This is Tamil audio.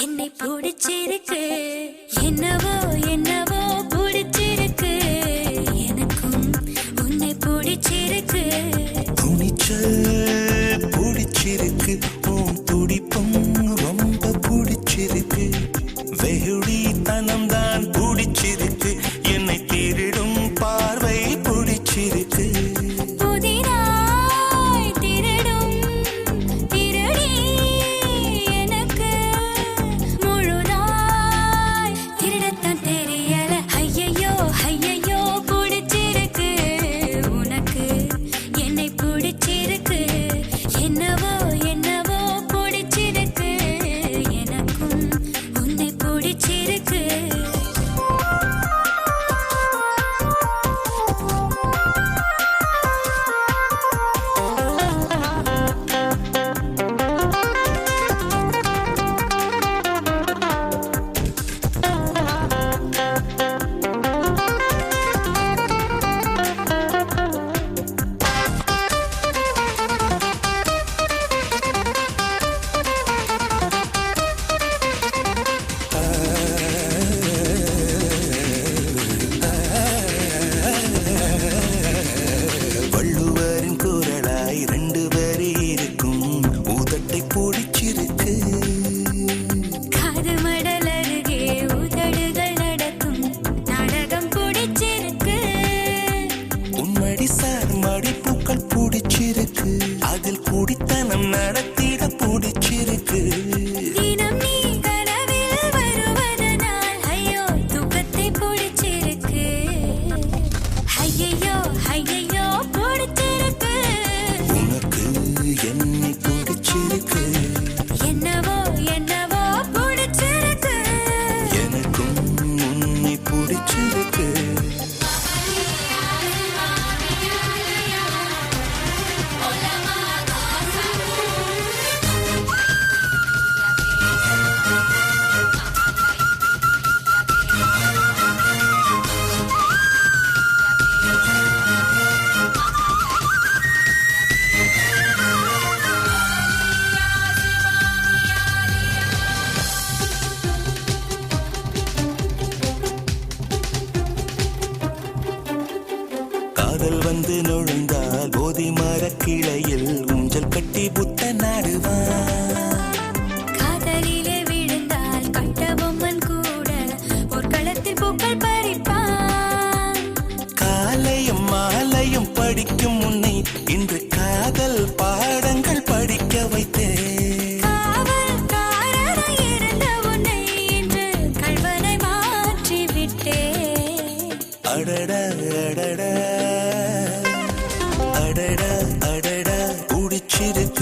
என்னை பிடிச்சிருக்கு என்னவோ என்னவோ பிடிச்சிருக்கு எனக்கும் உன்னை பிடிச்சிருக்கு துணிச்சல் பிடிச்சிருக்கு உன் துடிப்பும் ரொம்ப பிடிச்சிருக்கு வெகுளித்தனம் தான் பிடிச்சிருக்கு என்னை திருடும் பார்வை பிடிச்சிருக்கு மடிப்புக்கள் பிடிச்சிருக்கு அதில் குடித்தனம் நடத்திட பிடிச்சிருக்கு தினம் நீ கனவில் வருவதனால் ஐயோ துக்கத்தை பிடிச்சிருக்கு ஐயையோ ஐயையோ பிடிச்சிருக்கு உனக்கு என்னை பிடிச்சிருக்கு என்னவோ என்னவோ பிடிச்சிருக்கு எனக்கும் உன்னை பிடிச்சிருக்கு காதல் வந்து நுழைந்தால் போதி மரக்கிளையில் ஊஞ்சல் கட்டி புத்த நாடுவான் காதலிலே விழுந்தால் கட்டபொம்மன் கூட ஒரு களத்தில் பூக்கள் பறிப்பான் காலையும் மாலையும் படிக்கும் முன்னை இன்று காதல் பாடங்கள் படிக்க வைத்தேன் காவல்காரனாய் இருந்த உன்னை இன்று கள்வனை மாற்றி விட்டேன் அடடா அடடா அடடா அடடா பிடிச்சிருக்கு